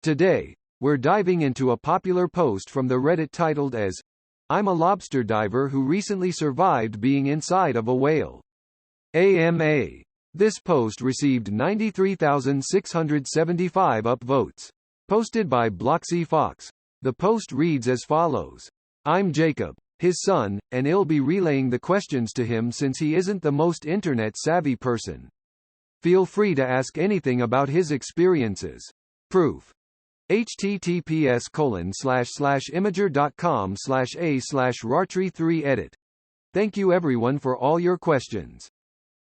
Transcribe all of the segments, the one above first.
Today, we're diving into a popular post from the Reddit titled as, "I'm a lobster diver who recently survived being inside of a whale." AMA. This post received 93,675 upvotes. Posted by Bloxy Fox. The post reads as follows. "I'm Jacob, his son, and I'll be relaying the questions to him since he isn't the most internet-savvy person. Feel free to ask anything about his experiences. Proof. https://imager.com/a/rartree3 edit. Thank you everyone for all your questions.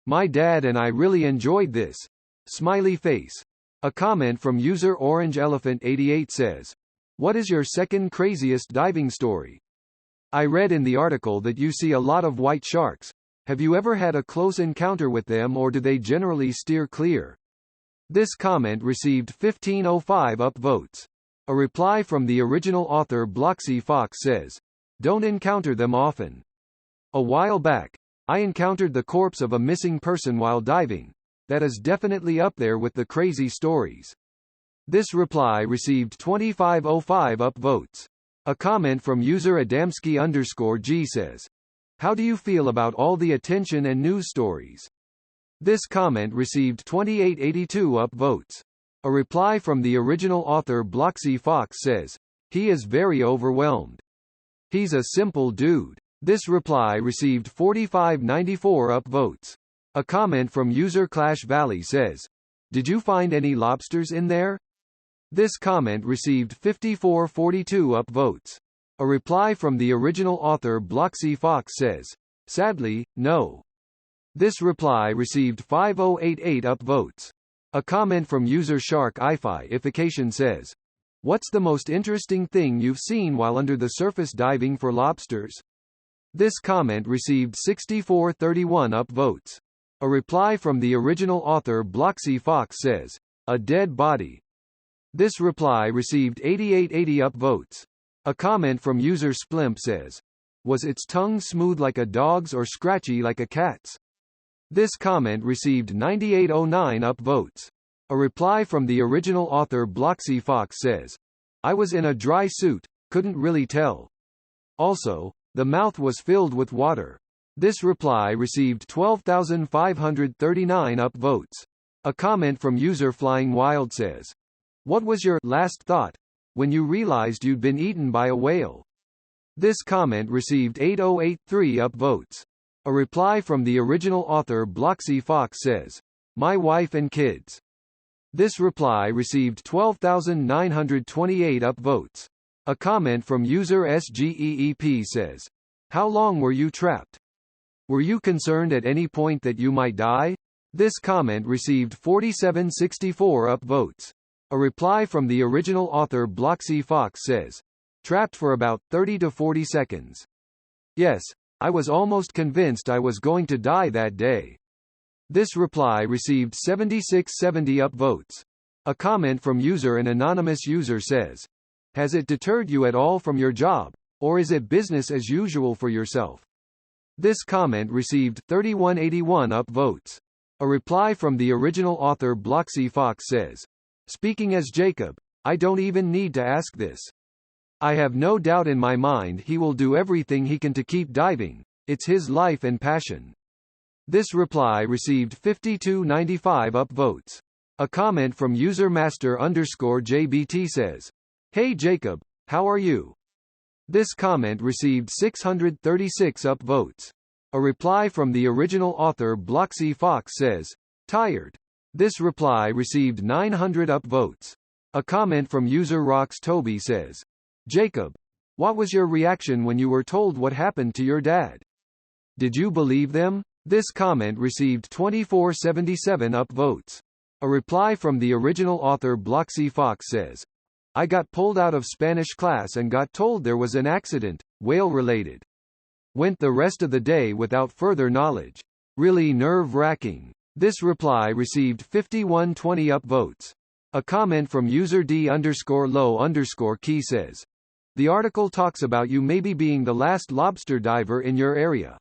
My dad and I really enjoyed this. Smiley face." A comment from user Orange Elephant 88 says, "What is your second craziest diving story? I read in the article that you see a lot of white sharks. Have you ever had a close encounter with them, or do they generally steer clear?" This comment received 1505 upvotes. A reply from the original author Bloxy Fox says, "Don't encounter them often. A while back, I encountered the corpse of a missing person while diving. That is definitely up there with the crazy stories." This reply received 2505 upvotes. A comment from user Adamski_G says, "How do you feel about all the attention and news stories?" This comment received 2882 upvotes. A reply from the original author Bloxy Fox says, "He is very overwhelmed. He's a simple dude." This reply received 4594 upvotes. A comment from user Clash Valley says, "Did you find any lobsters in there?" This comment received 5442 upvotes. A reply from the original author Bloxy Fox says, "Sadly, no." This reply received 5088 upvotes. A comment from user Shark Ification says, "What's the most interesting thing you've seen while under the surface diving for lobsters?" This comment received 6431 upvotes. A reply from the original author Bloxy Fox says, "A dead body." This reply received 8880 upvotes. A comment from user Splimp says, "Was its tongue smooth like a dog's or scratchy like a cat's?" This comment received 9809 upvotes. A reply from the original author Bloxy Fox says, "I was in a dry suit, couldn't really tell. Also, the mouth was filled with water." This reply received 12,539 upvotes. A comment from user Flying Wild says, "What was your last thought when you realized you'd been eaten by a whale?" This comment received 8083 upvotes. A reply from the original author Bloxy Fox says, "My wife and kids." This reply received 12,928 upvotes. A comment from user SGEEP says, "How long were you trapped? Were you concerned at any point that you might die?" This comment received 4764 upvotes. A reply from the original author Bloxy Fox says, "Trapped for about 30 to 40 seconds. Yes, I was almost convinced I was going to die that day." This reply received 7670 upvotes. A comment from user An anonymous user says, "Has it deterred you at all from your job, or is it business as usual for yourself?" This comment received 3181 upvotes. A reply from the original author Bloxy Fox says, "Speaking as Jacob, I don't even need to ask this. I have no doubt in my mind he will do everything he can to keep diving. It's his life and passion." This reply received 5295 upvotes. A comment from user Master_JBT says, "Hey Jacob, how are you?" This comment received 636 upvotes. A reply from the original author Bloxy Fox says, "Tired." This reply received 900 upvotes. A comment from user Rox Toby says, "Jacob, what was your reaction when you were told what happened to your dad? Did you believe them?" This comment received 2477 upvotes. A reply from the original author Bloxy Fox says, "I got pulled out of Spanish class and got told there was an accident, whale-related. Went the rest of the day without further knowledge. Really nerve-wracking." This reply received 5120 upvotes. A comment from user D_low_key says, "The article talks about you maybe being the last lobster diver in your area.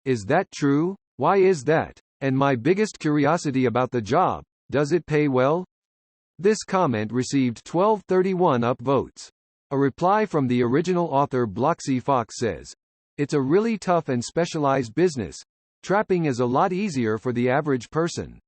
Is that true? Why is that? And my biggest curiosity about the job, does it pay well?" This comment received 1231 upvotes. A reply from the original author Bloxy Fox says, "It's a really tough and specialized business. Trapping is a lot easier for the average person.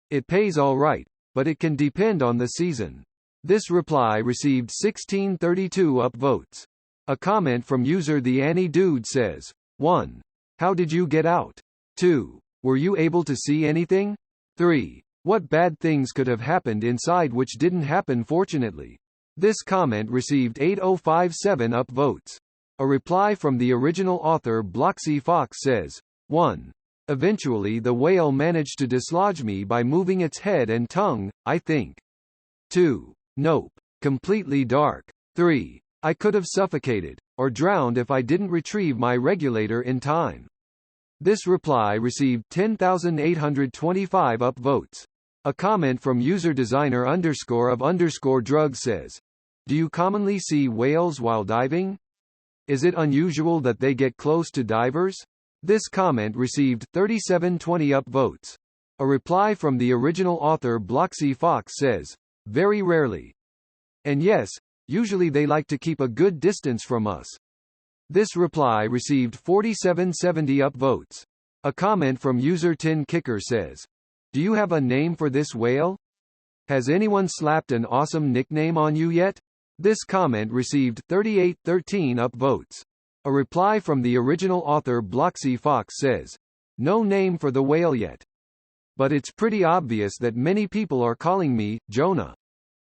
It pays all right, but it can depend on the season." This reply received 1632 upvotes. A comment from user The Annie Dude says, 1. How did you get out? 2. Were you able to see anything? 3. What bad things could have happened inside which didn't happen fortunately? This comment received 8057 upvotes. A reply from the original author Bloxy Fox says, 1. Eventually the whale managed to dislodge me by moving its head and tongue, I think. 2. Nope. Completely dark. 3. I could have suffocated, or drowned if I didn't retrieve my regulator in time. This reply received 10,825 upvotes. A comment from user designer _of_ drugs says, "Do you commonly see whales while diving? Is it unusual that they get close to divers?" This comment received 3720 upvotes. A reply from the original author Bloxy Fox says, "Very rarely. And yes, usually they like to keep a good distance from us." This reply received 4770 upvotes. A comment from user Tin Kicker says, "Do you have a name for this whale? Has anyone slapped an awesome nickname on you yet?" This comment received 3813 upvotes. A reply from the original author Bloxy Fox says, "No name for the whale yet. But it's pretty obvious that many people are calling me Jonah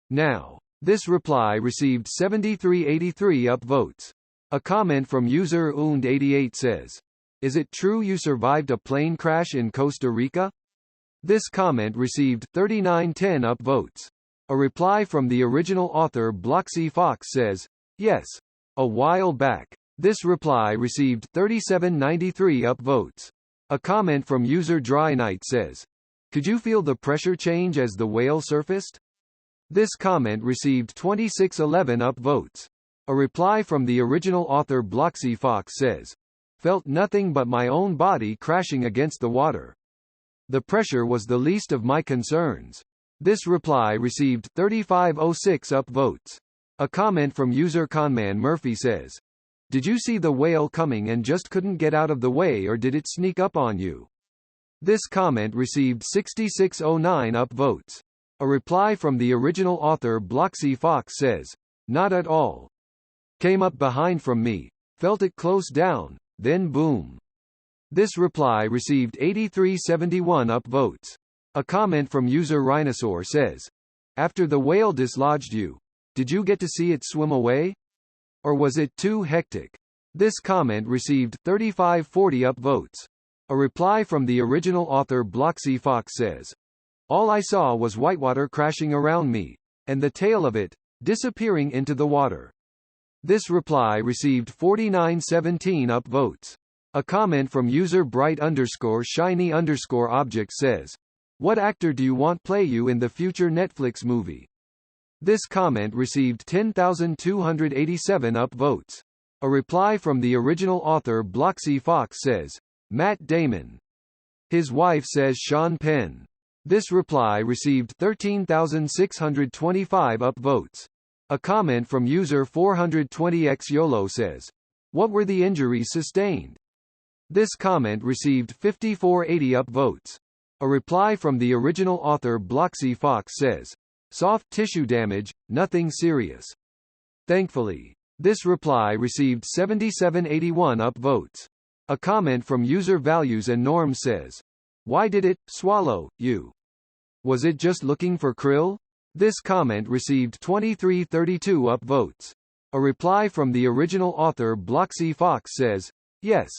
now." This reply received 7383 upvotes. A comment from user Und88 says, "Is it true you survived a plane crash in Costa Rica?" This comment received 3910 upvotes. A reply from the original author Bloxy Fox says, "Yes. A while back." This reply received 3793 upvotes. A comment from user Dry Night says, "Could you feel the pressure change as the whale surfaced?" This comment received 2611 upvotes. A reply from the original author Bloxy Fox says, "Felt nothing but my own body crashing against the water. The pressure was the least of my concerns." This reply received 3506 upvotes. A comment from user Conman Murphy says, "Did you see the whale coming and just couldn't get out of the way, or did it sneak up on you?" This comment received 6609 upvotes. A reply from the original author Bloxy Fox says, "Not at all. Came up behind from me, felt it close down, then boom." This reply received 8371 upvotes. A comment from user Rhinosaur says, "After the whale dislodged you, did you get to see it swim away? Or was it too hectic?" This comment received 3540 upvotes. A reply from the original author Bloxy Fox says, "All I saw was whitewater crashing around me, and the tail of it, disappearing into the water." This reply received 4917 upvotes. A comment from user Bright_Shiny_Object says, "What actor do you want play you in the future Netflix movie?" This comment received 10,287 upvotes. A reply from the original author Bloxy Fox says, "Matt Damon." His wife says Sean Penn. This reply received 13,625 upvotes. A comment from user 420x YOLO says, "What were the injuries sustained?" This comment received 5480 upvotes. A reply from the original author Bloxy Fox says, "Soft tissue damage, nothing serious." Thankfully. This reply received 7781 upvotes. A comment from user Values and Norms says, "Why did it swallow you? Was it just looking for krill?" This comment received 2332 upvotes. A reply from the original author Bloxy Fox says, "Yes.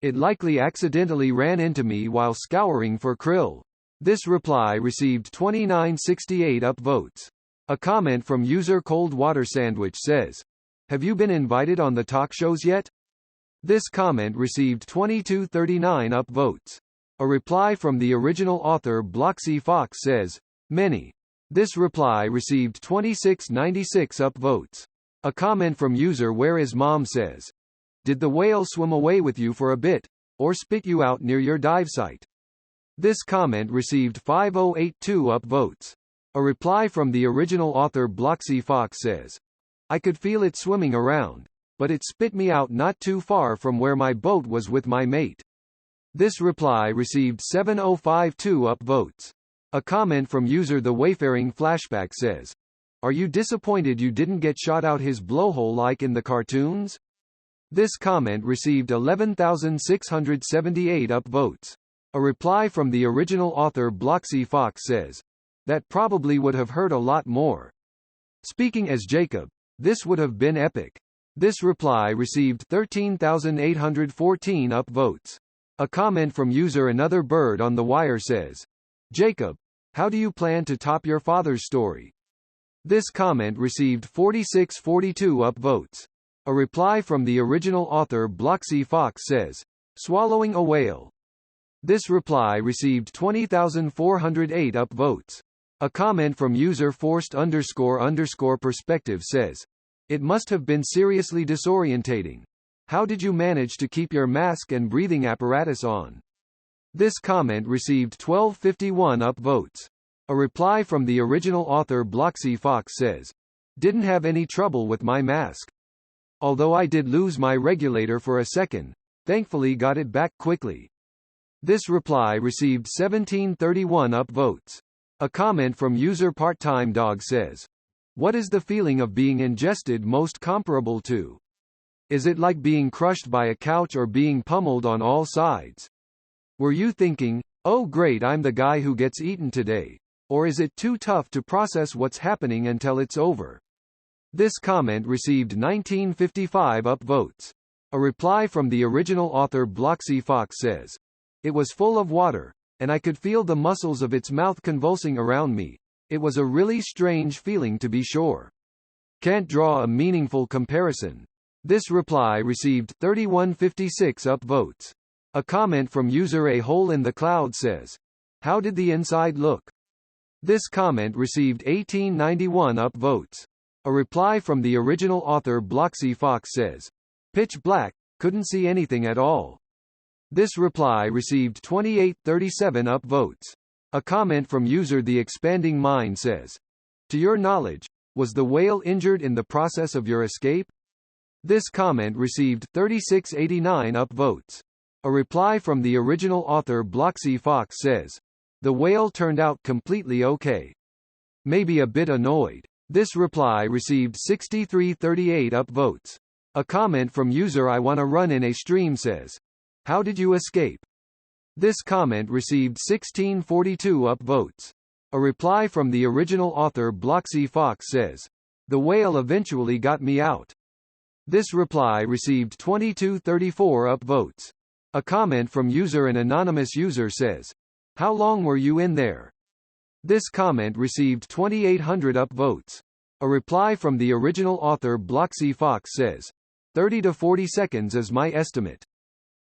It likely accidentally ran into me while scouring for krill." This reply received 2968 upvotes. A comment from user Cold Water Sandwich says, "Have you been invited on the talk shows yet?" This comment received 2239 upvotes. A reply from the original author Bloxy Fox says, "Many." This reply received 2696 upvotes. A comment from user Where Is Mom says, "Did the whale swim away with you for a bit, or spit you out near your dive site?" This comment received 5082 upvotes. A reply from the original author Bloxy Fox says, I could feel it swimming around, but it spit me out not too far from where my boat was with my mate. This reply received 7052 upvotes. A comment from user The Wayfaring Flashback says, are you disappointed you didn't get shot out his blowhole like in the cartoons? This comment received 11,678 upvotes. A reply from the original author Bloxy Fox says, that probably would have hurt a lot more. Speaking as Jacob, this would have been epic. This reply received 13,814 upvotes. A comment from user Another Bird on the Wire says, Jacob, how do you plan to top your father's story? This comment received 4642 upvotes. A reply from the original author Bloxy Fox says, swallowing a whale. This reply received 20,408 upvotes. A comment from user Forced__perspective says, it must have been seriously disorientating. How did you manage to keep your mask and breathing apparatus on? This comment received 1251 upvotes. A reply from the original author Bloxy Fox says, didn't have any trouble with my mask. Although I did lose my regulator for a second, thankfully got it back quickly. This reply received 1731 upvotes. A comment from user Part-Time Dog says, what is the feeling of being ingested most comparable to? Is it like being crushed by a couch or being pummeled on all sides? Were you thinking, oh great, I'm the guy who gets eaten today? Or is it too tough to process what's happening until it's over? This comment received 1955 upvotes. A reply from the original author Bloxy Fox says, it was full of water, and I could feel the muscles of its mouth convulsing around me. It was a really strange feeling to be sure. Can't draw a meaningful comparison. This reply received 3156 upvotes. A comment from user A Hole in the Cloud says, how did the inside look? This comment received 1891 upvotes. A reply from the original author Bloxy Fox says, pitch black, couldn't see anything at all. This reply received 2837 upvotes. A comment from user The Expanding Mind says, to your knowledge, was the whale injured in the process of your escape? This comment received 3689 upvotes. A reply from the original author Bloxy Fox says, the whale turned out completely okay. Maybe a bit annoyed. This reply received 6338 upvotes. A comment from user I Wanna Run in a Stream says, how did you escape? This comment received 1642 upvotes. A reply from the original author Bloxy Fox says, the whale eventually got me out. This reply received 2234 upvotes. A comment from user An anonymous user says, how long were you in there? This comment received 2800 upvotes. A reply from the original author Bloxy Fox says, 30 to 40 seconds is my estimate.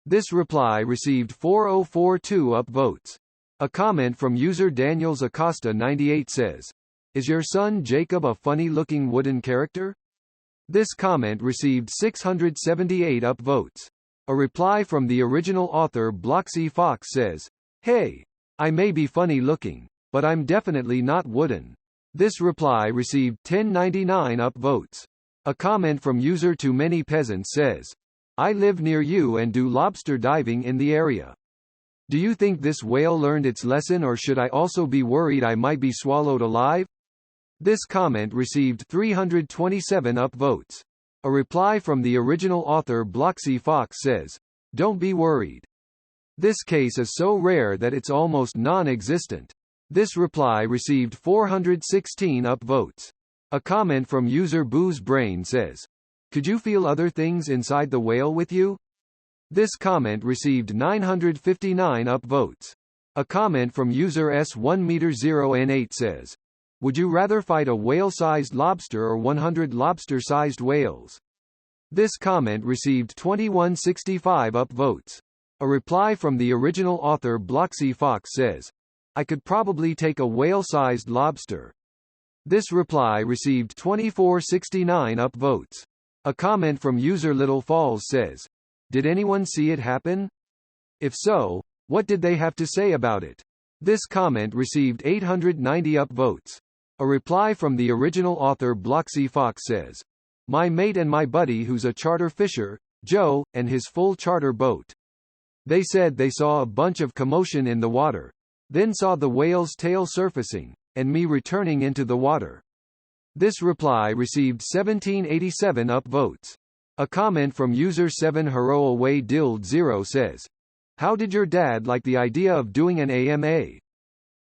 This reply received 4042 upvotes. A comment from user Daniels Acosta 98 says, is your son Jacob a funny-looking wooden character? This comment received 678 upvotes. A reply from the original author Bloxy Fox says, hey, I may be funny-looking, but I'm definitely not wooden. This reply received 1099 upvotes. A comment from user Too Many Peasants says, I live near you and do lobster diving in the area. Do you think this whale learned its lesson, or should I also be worried I might be swallowed alive? This comment received 327 upvotes. A reply from the original author Bloxy Fox says, don't be worried. This case is so rare that it's almost non-existent. This reply received 416 upvotes. A comment from user Boo's Brain says, could you feel other things inside the whale with you? This comment received 959 upvotes. A comment from user S1m0n8 says, would you rather fight a whale-sized lobster or 100 lobster-sized whales? This comment received 2165 upvotes. A reply from the original author Bloxy Fox says, I could probably take a whale-sized lobster. This reply received 2469 upvotes. A comment from user Little Falls says, did anyone see it happen? If so, what did they have to say about it? This comment received 890 upvotes. A reply from the original author Bloxy Fox says, "My mate and my buddy who's a charter fisher, Joe, and his full charter boat. They said they saw a bunch of commotion in the water, then saw the whale's tail surfacing, and me returning into the water." This reply received 1787 upvotes. A comment from user 7 Heroaway Dild 0 says, "How did your dad like the idea of doing an AMA?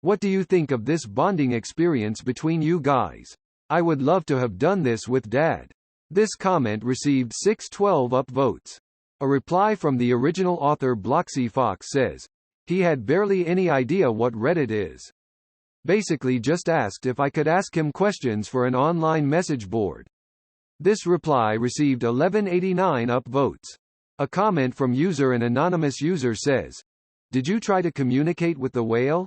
What do you think of this bonding experience between you guys? I would love to have done this with Dad." This comment received 612 upvotes. A reply from the original author Bloxy Fox says, "He had barely any idea what Reddit is. Basically just asked if I could ask him questions for an online message board." This reply received 1189 upvotes. A comment from user an anonymous user says, "Did you try to communicate with the whale?"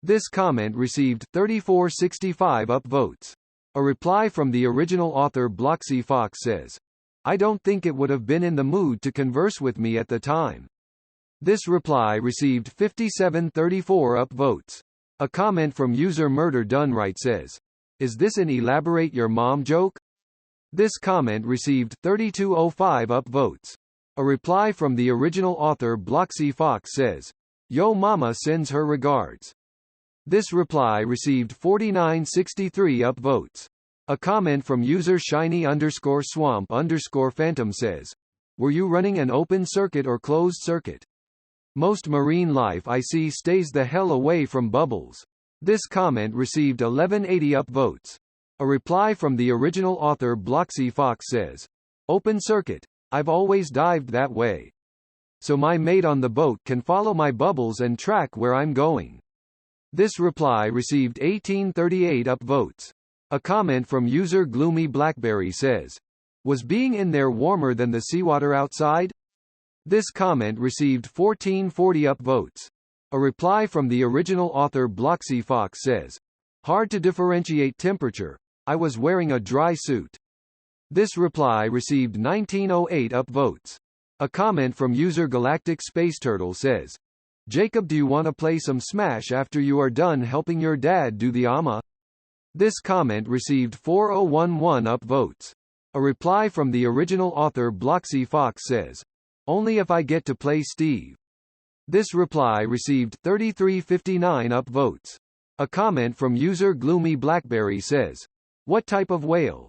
This comment received 3465 upvotes. A reply from the original author Bloxy Fox says, "I don't think it would have been in the mood to converse with me at the time." This reply received 5734 upvotes. A comment from user Murder Done Right says, "Is this an elaborate your mom joke?" This comment received 3205 upvotes. A reply from the original author Bloxy Fox says, "Yo mama sends her regards." This reply received 4963 upvotes. A comment from user shiny_swamp_phantom says, "Were you running an open circuit or closed circuit? Most marine life I see stays the hell away from bubbles." This comment received 1180 upvotes. A reply from the original author Bloxy Fox says, "Open circuit. I've always dived that way. So my mate on the boat can follow my bubbles and track where I'm going." This reply received 1838 upvotes. A comment from user Gloomy Blackberry says, "Was being in there warmer than the seawater outside?" This comment received 1440 upvotes. A reply from the original author Bloxy Fox says, "Hard to differentiate temperature. I was wearing a dry suit." This reply received 1908 upvotes. A comment from user Galactic Space Turtle says, "Jacob, do you want to play some Smash after you are done helping your dad do the AMA?" This comment received 4011 upvotes. A reply from the original author Bloxy Fox says, "Only if I get to play Steve." This reply received 3359 upvotes. A comment from user Gloomy Blackberry says, "What type of whale?"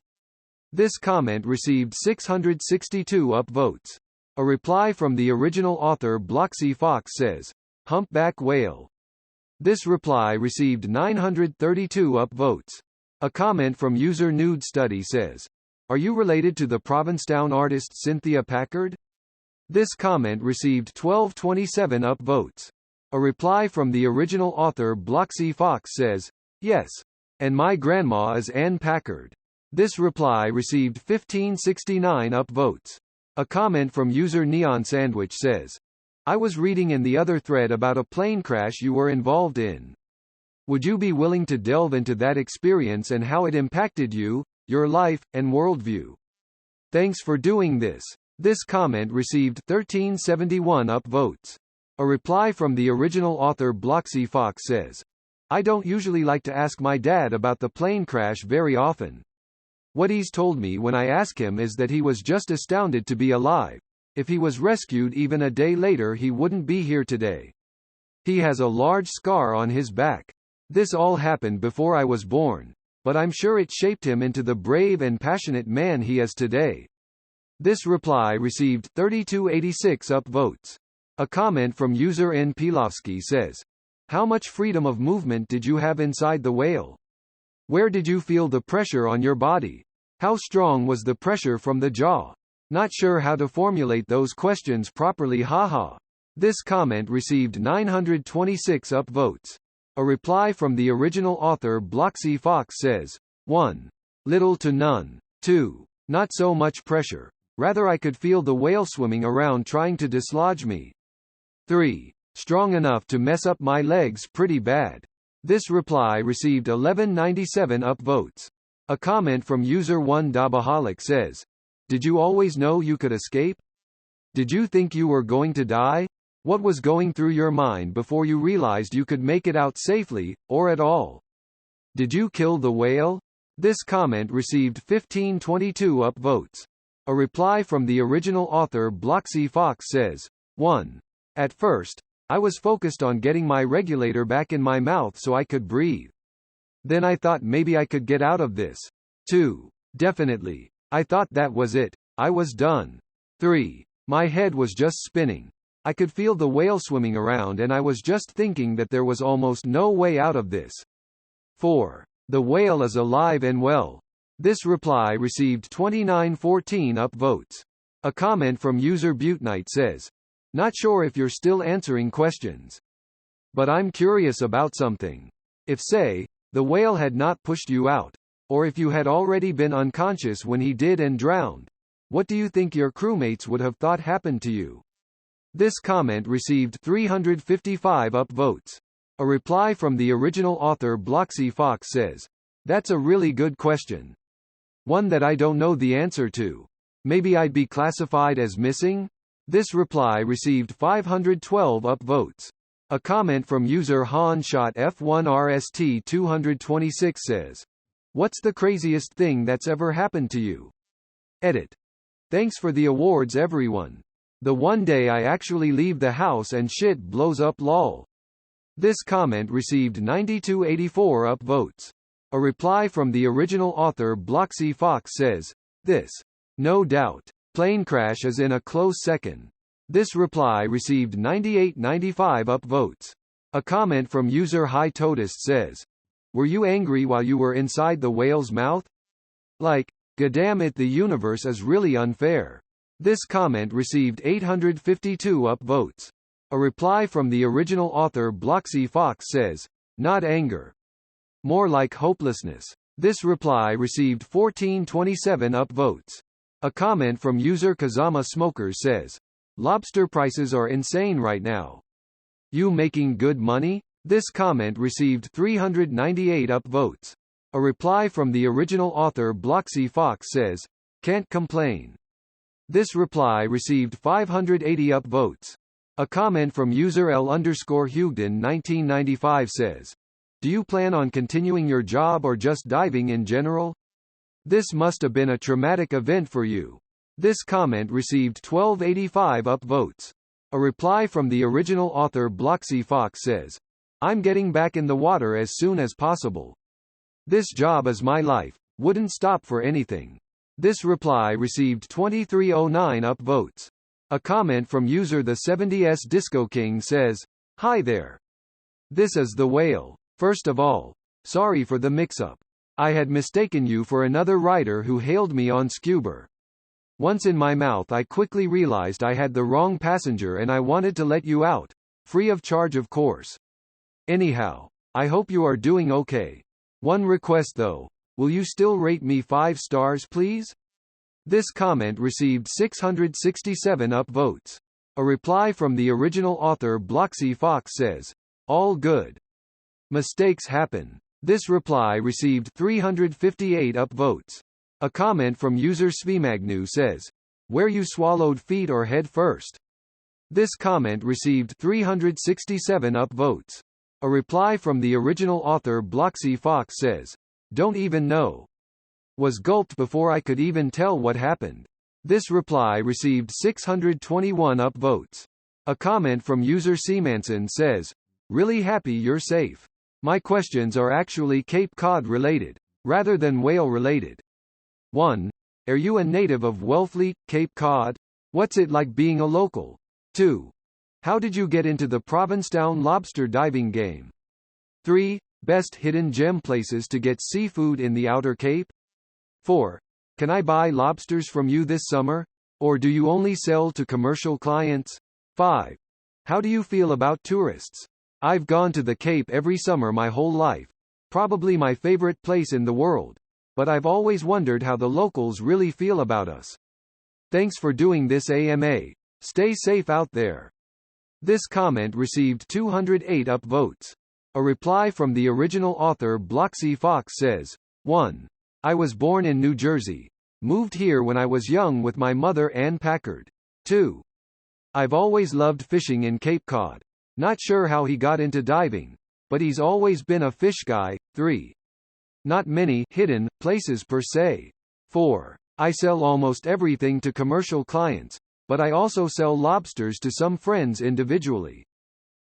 This comment received 662 upvotes. A reply from the original author Bloxy Fox says, "Humpback whale." This reply received 932 upvotes. A comment from user Nude Study says, "Are you related to the Provincetown artist Cynthia Packard?" This comment received 1227 upvotes. A reply from the original author Bloxy Fox says, "Yes. And my grandma is Ann Packard." This reply received 1569 upvotes. A comment from user Neon Sandwich says, "I was reading in the other thread about a plane crash you were involved in. Would you be willing to delve into that experience and how it impacted you, your life, and worldview? Thanks for doing this." This comment received 1371 upvotes. A reply from the original author Bloxy Fox says, "I don't usually like to ask my dad about the plane crash very often. What he's told me when I ask him is that he was just astounded to be alive. If he was rescued even a day later he wouldn't be here today. He has a large scar on his back. This all happened before I was born, but I'm sure it shaped him into the brave and passionate man he is today." This reply received 3286 upvotes. A comment from user N. Pilovsky says, "How much freedom of movement did you have inside the whale? Where did you feel the pressure on your body? How strong was the pressure from the jaw? Not sure how to formulate those questions properly, haha." This comment received 926 upvotes. A reply from the original author Bloxy Fox says, "1. Little to none. 2. Not so much pressure. Rather I could feel the whale swimming around trying to dislodge me. 3. Strong enough to mess up my legs pretty bad." This reply received 1197 upvotes. A comment from user 1Dabaholic says, "Did you always know you could escape? Did you think you were going to die? What was going through your mind before you realized you could make it out safely, or at all?" Did you kill the whale? This comment received 1522 upvotes. A reply from the original author Bloxy Fox says, 1. At first, I was focused on getting my regulator back in my mouth so I could breathe. Then I thought maybe I could get out of this. 2. Definitely. I thought that was it. I was done. 3. My head was just spinning. I could feel the whale swimming around and I was just thinking that there was almost no way out of this. 4. The whale is alive and well. This reply received 2914 upvotes. A comment from user Butenite says, not sure if you're still answering questions. But I'm curious about something. If, say, the whale had not pushed you out, or if you had already been unconscious when he did and drowned, what do you think your crewmates would have thought happened to you? This comment received 355 upvotes. A reply from the original author Bloxy Fox says, that's a really good question. One that I don't know the answer to. Maybe I'd be classified as missing? This reply received 512 upvotes. A comment from user Hanshot F1RST 226 says, what's the craziest thing that's ever happened to you? Edit. Thanks for the awards everyone. The one day I actually leave the house and shit blows up lol. This comment received 9284 upvotes. A reply from the original author Bloxy Fox says, this. No doubt. Plane crash is in a close second. This reply received 9895 upvotes. A comment from user High Totist says, were you angry while you were inside the whale's mouth? Like, goddamn it, the universe is really unfair. This comment received 852 upvotes. A reply from the original author Bloxy Fox says, not anger. More like hopelessness. This reply received 1427 upvotes. A comment from user Kazama Smokers says, lobster prices are insane right now. You making good money? This comment received 398 upvotes. A reply from the original author Bloxy Fox says, can't complain. This reply received 580 upvotes. A comment from user L_Hugden 1995 says, do you plan on continuing your job or just diving in general? This must have been a traumatic event for you. This comment received 1285 upvotes. A reply from the original author Bloxy Fox says, I'm getting back in the water as soon as possible. This job is my life, wouldn't stop for anything. This reply received 2309 upvotes. A comment from user the 70s Disco King says, hi there. This is the whale. First of all, sorry for the mix-up. I had mistaken you for another writer who hailed me on Scuba. Once in my mouth I quickly realized I had the wrong passenger and I wanted to let you out. Free of charge of course. Anyhow, I hope you are doing okay. One request though, will you still rate me 5 stars please? This comment received 667 upvotes. A reply from the original author Bloxy Fox says, all good. Mistakes happen. This reply received 358 upvotes. A comment from user Svimagnu says, where you swallowed feet or head first? This comment received 367 upvotes. A reply from the original author Bloxy Fox says, don't even know. Was gulped before I could even tell what happened. This reply received 621 upvotes. A comment from user Seamanson says, really happy you're safe. My questions are actually Cape Cod related, rather than whale related. 1. Are you a native of Wellfleet, Cape Cod? What's it like being a local? 2. How did you get into the Provincetown lobster diving game? 3. Best hidden gem places to get seafood in the Outer Cape? 4. Can I buy lobsters from you this summer? Or do you only sell to commercial clients? 5. How do you feel about tourists? I've gone to the Cape every summer my whole life. Probably my favorite place in the world. But I've always wondered how the locals really feel about us. Thanks for doing this AMA. Stay safe out there. This comment received 208 upvotes. A reply from the original author Bloxy Fox says, 1. I was born in New Jersey. Moved here when I was young with my mother Ann Packard. 2. I've always loved fishing in Cape Cod. Not sure how he got into diving. But he's always been a fish guy. 3. Not many hidden places per se. 4. I sell almost everything to commercial clients, but I also sell lobsters to some friends individually.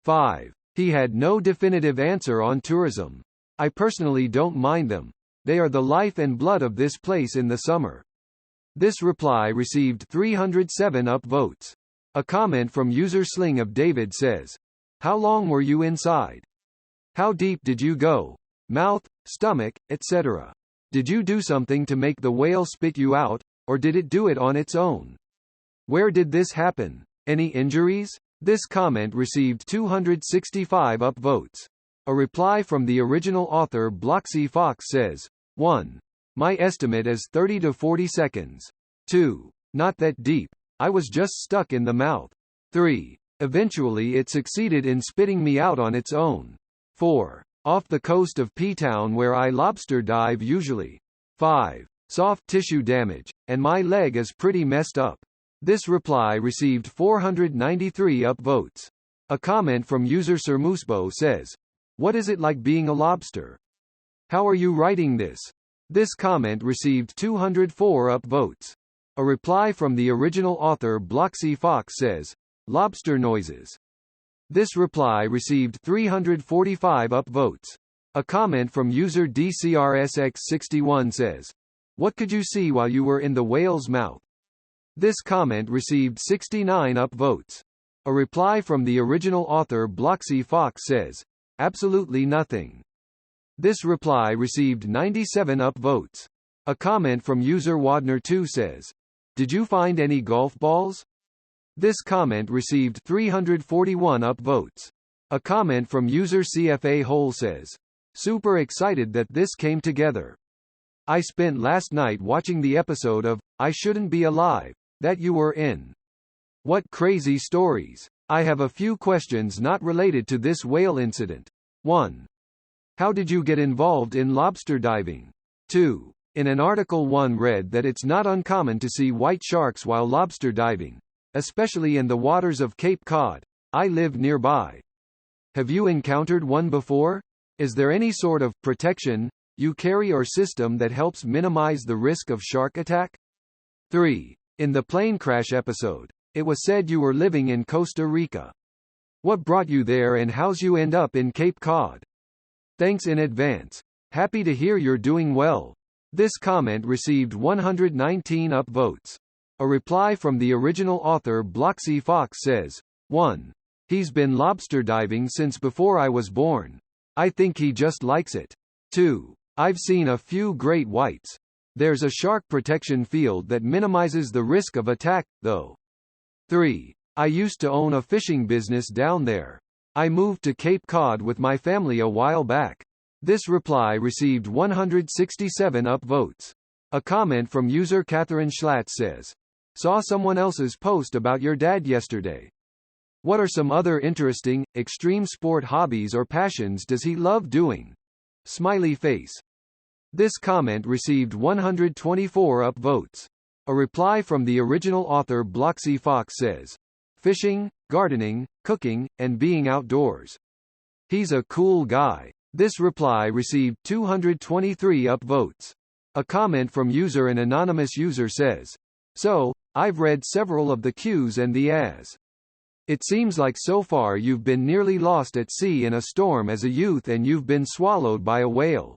5. He had no definitive answer on tourism. I personally don't mind them. They are the life and blood of this place in the summer. This reply received 307 upvotes. A comment from user Sling of David says, "How long were you inside? How deep did you go? Mouth, stomach, etc. Did you do something to make the whale spit you out, or did it do it on its own? Where did this happen? Any injuries?" This comment received 265 upvotes. A reply from the original author Bloxy Fox says, 1. My estimate is 30 to 40 seconds. 2. Not that deep. I was just stuck in the mouth. 3. Eventually it succeeded in spitting me out on its own. 4. Off the coast of P-Town where I lobster dive usually. 5. Soft tissue damage, and my leg is pretty messed up. This reply received 493 upvotes. A comment from user Sirmusbo says, "What is it like being a lobster? How are you writing this?" This comment received 204 upvotes. A reply from the original author Bloxy Fox says, "Lobster noises." This reply received 345 upvotes. A comment from user DCRSX61 says, "What could you see while you were in the whale's mouth?" This comment received 69 upvotes. A reply from the original author Bloxy Fox says, "Absolutely nothing." This reply received 97 upvotes. A comment from user Wadner2 says, "Did you find any golf balls?" This comment received 341 upvotes. A comment from user CFA Hole says, "Super excited that this came together. I spent last night watching the episode of I Shouldn't Be Alive that you were in. What crazy stories. I have a few questions not related to this whale incident. 1. How did you get involved in lobster diving? 2. In an article one read that it's not uncommon to see white sharks while lobster diving, especially in the waters of Cape Cod. I live nearby. Have you encountered one before? Is there any sort of protection you carry or system that helps minimize the risk of shark attack? 3. In the plane crash episode, it was said you were living in Costa Rica. What brought you there and how's you end up in Cape Cod? Thanks in advance. Happy to hear you're doing well." This comment received 119 upvotes. A reply from the original author Bloxy Fox says, 1. He's been lobster diving since before I was born. I think he just likes it. 2. I've seen a few great whites. There's a shark protection field that minimizes the risk of attack, though. 3. I used to own a fishing business down there. I moved to Cape Cod with my family a while back. This reply received 167 upvotes. A comment from user Catherine Schlatt says, "Saw someone else's post about your dad yesterday. What are some other interesting, extreme sport hobbies or passions does he love doing? Smiley face." This comment received 124 upvotes. A reply from the original author Bloxy Fox says, "Fishing, gardening, cooking, and being outdoors. He's a cool guy." This reply received 223 upvotes. A comment from user an anonymous user says, "So, I've read several of the Qs and the As. It seems like so far you've been nearly lost at sea in a storm as a youth and you've been swallowed by a whale.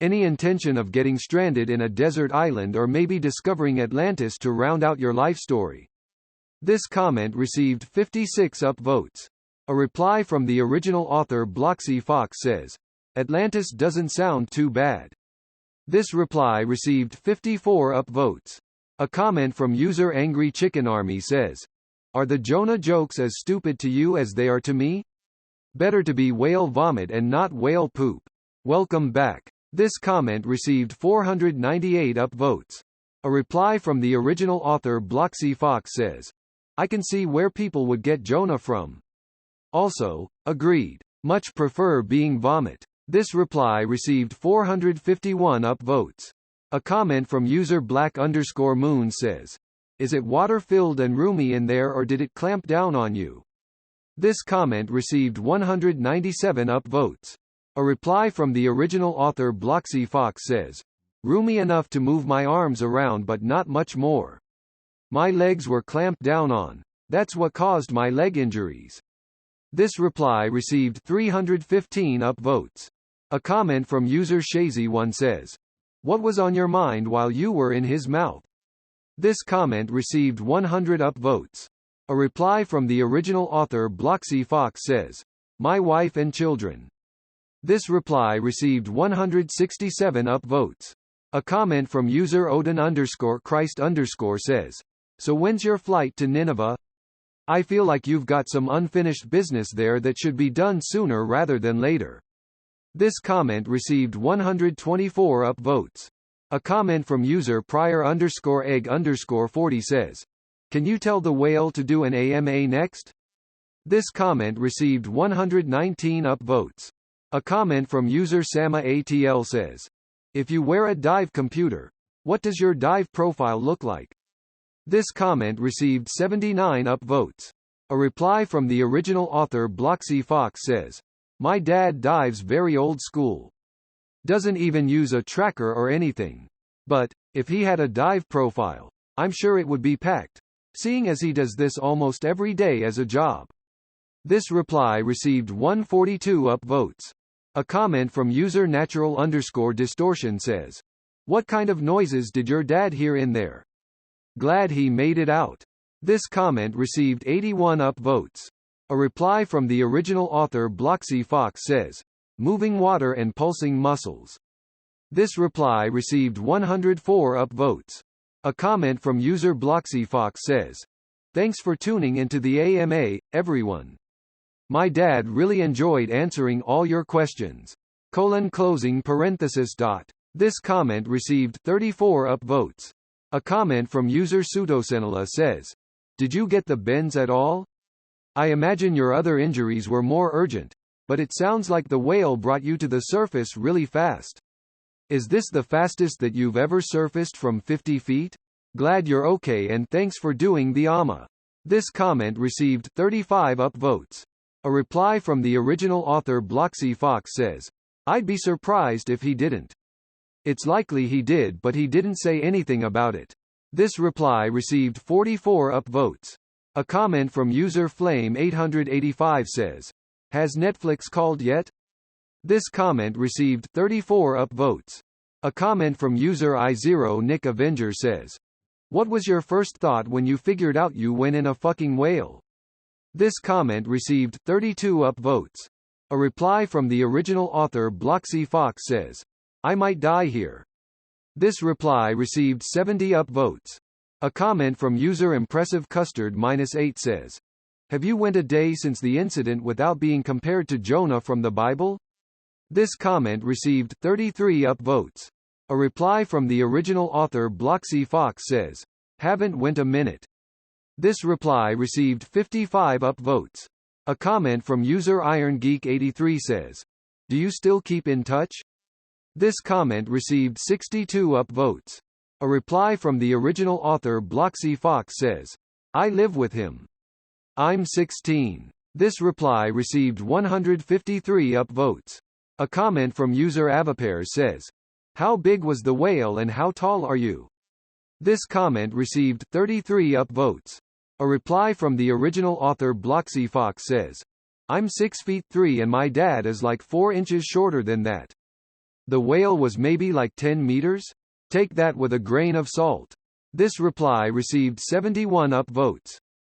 Any intention of getting stranded in a desert island or maybe discovering Atlantis to round out your life story?" This comment received 56 upvotes. A reply from the original author Bloxy Fox says, "Atlantis doesn't sound too bad." This reply received 54 upvotes. A comment from user Angry Chicken Army says, "Are the Jonah jokes as stupid to you as they are to me? Better to be whale vomit and not whale poop. Welcome back." This comment received 498 upvotes. A reply from the original author Bloxy Fox says, "I can see where people would get Jonah from. Also, agreed. Much prefer being vomit." This reply received 451 upvotes. A comment from user Black_Moon says, "Is it water-filled and roomy in there or did it clamp down on you?" This comment received 197 upvotes. A reply from the original author Bloxy Fox says, "Roomy enough to move my arms around but not much more. My legs were clamped down on. That's what caused my leg injuries." This reply received 315 upvotes. A comment from user Shazy1 says, "What was on your mind while you were in his mouth?" This comment received 100 upvotes. A reply from the original author Bloxy Fox says, "My wife and children." This reply received 167 upvotes. A comment from user Odin_Christ_ says, "So when's your flight to Nineveh? I feel like you've got some unfinished business there that should be done sooner rather than later." This comment received 124 upvotes. A comment from user Prior_Egg_40 says, "Can you tell the whale to do an AMA next?" This comment received 119 upvotes. A comment from user SamaATL says, "If you wear a dive computer, what does your dive profile look like?" This comment received 79 upvotes. A reply from the original author Bloxy Fox says, "My dad dives very old school. Doesn't even use a tracker or anything. But, if he had a dive profile, I'm sure it would be packed, seeing as he does this almost every day as a job." This reply received 142 upvotes. A comment from user Natural_Distortion says, "What kind of noises did your dad hear in there? Glad he made it out." This comment received 81 upvotes. A reply from the original author Bloxy Fox says, "Moving water and pulsing muscles." This reply received 104 upvotes. A comment from user Bloxy Fox says, "Thanks for tuning into the AMA, everyone. My dad really enjoyed answering all your questions. This comment received 34 upvotes. A comment from user Pseudosenala says, "Did you get the bends at all? I imagine your other injuries were more urgent, but it sounds like the whale brought you to the surface really fast. Is this the fastest that you've ever surfaced from 50 feet? Glad you're okay and thanks for doing the AMA." This comment received 35 upvotes. A reply from the original author Bloxy Fox says, "I'd be surprised if he didn't. It's likely he did but he didn't say anything about it." This reply received 44 upvotes. A comment from user Flame885 says, "Has Netflix called yet?" This comment received 34 upvotes. A comment from user I0Nick Avenger says, "What was your first thought when you figured out you went in a fucking whale?" This comment received 32 upvotes. A reply from the original author Bloxy Fox says, "I might die here." This reply received 70 upvotes. A comment from user Impressive Custard -8 says, "Have you went a day since the incident without being compared to Jonah from the Bible?" This comment received 33 upvotes. A reply from the original author Bloxy Fox says, "Haven't went a minute." This reply received 55 upvotes. A comment from user IronGeek83 says, "Do you still keep in touch?" This comment received 62 upvotes. A reply from the original author Bloxy Fox says, "I live with him. I'm 16. This reply received 153 upvotes. A comment from user Avapair says, "How big was the whale and how tall are you?" This comment received 33 upvotes. A reply from the original author Bloxy Fox says, "I'm 6 feet 3 and my dad is like 4 inches shorter than that. The whale was maybe like 10 meters? Take that with a grain of salt." This reply received 71 upvotes.